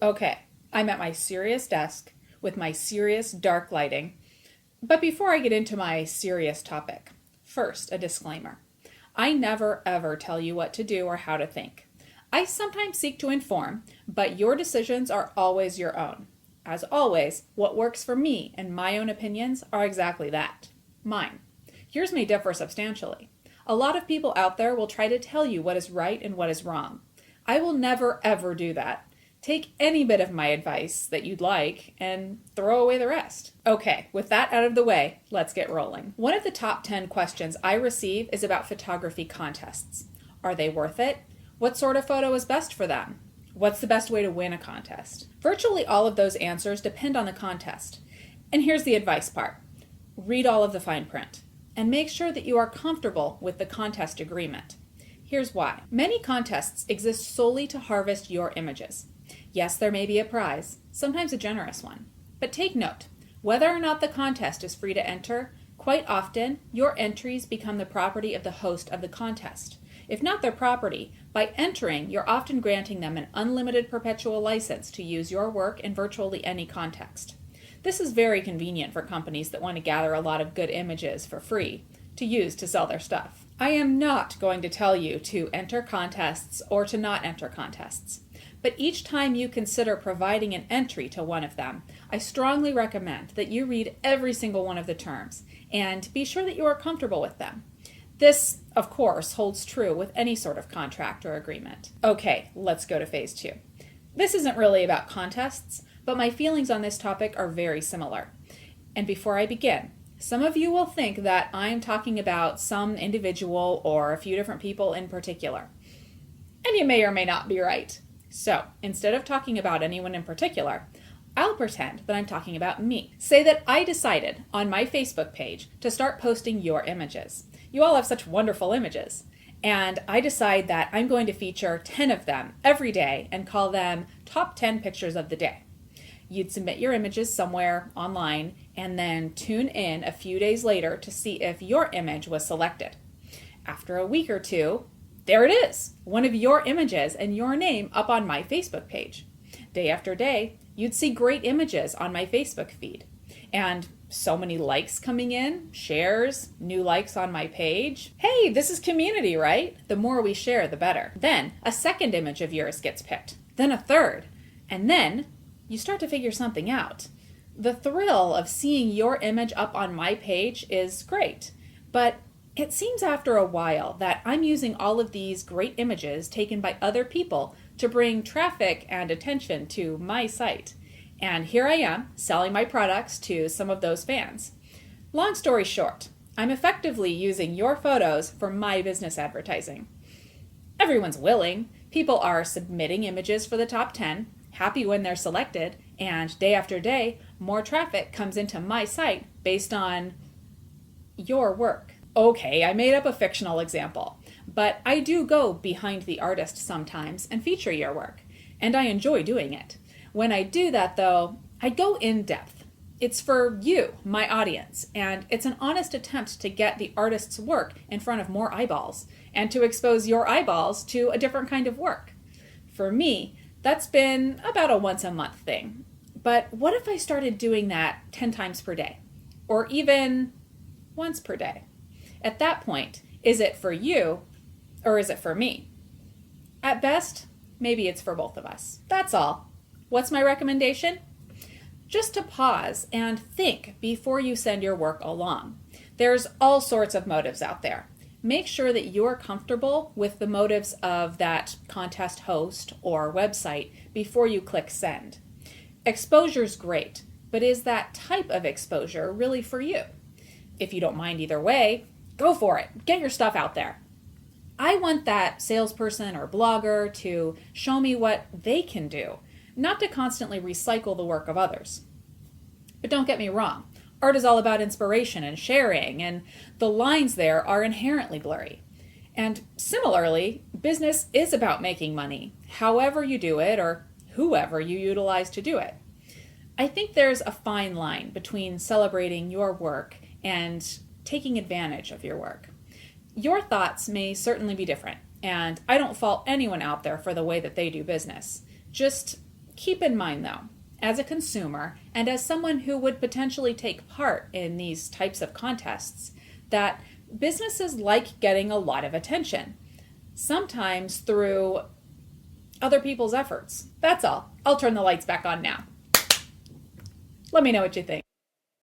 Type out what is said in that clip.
Okay, I'm at my serious desk with my serious dark lighting. But before I get into my serious topic, first, a disclaimer. I never ever tell you what to do or how to think. I sometimes seek to inform, but your decisions are always your own. As always, what works for me and my own opinions are exactly that, mine. Yours may differ substantially. A lot of people out there will try to tell you what is right and what is wrong. I will never ever do that. Take any bit of my advice that you'd like and throw away the rest. Okay, with that out of the way, let's get rolling. One of the top 10 questions I receive is about photography contests. Are they worth it? What sort of photo is best for them? What's the best way to win a contest? Virtually all of those answers depend on the contest. And here's the advice part. Read all of the fine print and make sure that you are comfortable with the contest agreement. Here's why. Many contests exist solely to harvest your images. Yes, there may be a prize, sometimes a generous one. But take note, whether or not the contest is free to enter, quite often your entries become the property of the host of the contest. If not their property, by entering, you're often granting them an unlimited perpetual license to use your work in virtually any context. This is very convenient for companies that want to gather a lot of good images for free to use to sell their stuff. I am not going to tell you to enter contests or to not enter contests. But each time you consider providing an entry to one of them, I strongly recommend that you read every single one of the terms and be sure that you are comfortable with them. This, of course, holds true with any sort of contract or agreement. Okay, let's go to phase 2. This isn't really about contests, but my feelings on this topic are very similar. And before I begin, some of you will think that I'm talking about some individual or a few different people in particular. And you may or may not be right. So, instead of talking about anyone in particular, I'll pretend that I'm talking about me. Say that I decided on my Facebook page to start posting your images. You all have such wonderful images. And I decide that I'm going to feature 10 of them every day and call them top 10 pictures of the day. You'd submit your images somewhere online and then tune in a few days later to see if your image was selected. After a week or two, there it is, one of your images and your name up on my Facebook page. Day after day, you'd see great images on my Facebook feed. And so many likes coming in, shares, new likes on my page. Hey, this is community, right? The more we share, the better. Then a second image of yours gets picked. Then a third. And then you start to figure something out. The thrill of seeing your image up on my page is great, but it seems after a while that I'm using all of these great images taken by other people to bring traffic and attention to my site. And here I am selling my products to some of those fans. Long story short, I'm effectively using your photos for my business advertising. Everyone's willing. People are submitting images for the top 10, happy when they're selected, and day after day, more traffic comes into my site based on your work. Okay, I made up a fictional example, but I do go behind the artist sometimes and feature your work, and I enjoy doing it. When I do that, though, I go in depth. It's for you, my audience, and it's an honest attempt to get the artist's work in front of more eyeballs and to expose your eyeballs to a different kind of work. For me, that's been about a once a month thing. But what if I started doing that 10 times per day? Or even once per day? At that point, is it for you or is it for me? At best, maybe it's for both of us. That's all. What's my recommendation? Just to pause and think before you send your work along. There's all sorts of motives out there. Make sure that you're comfortable with the motives of that contest host or website before you click send. Exposure's great, but is that type of exposure really for you? If you don't mind either way, go for it. Get your stuff out there. I want that salesperson or blogger to show me what they can do, not to constantly recycle the work of others. But don't get me wrong. Art is all about inspiration and sharing, and the lines there are inherently blurry. And similarly, business is about making money, however you do it or whoever you utilize to do it. I think there's a fine line between celebrating your work and taking advantage of your work. Your thoughts may certainly be different, and I don't fault anyone out there for the way that they do business. Just Keep in mind though, as a consumer and as someone who would potentially take part in these types of contests, that businesses like getting a lot of attention, sometimes through other people's efforts. That's all. I'll turn the lights back on now. Let me know what you think.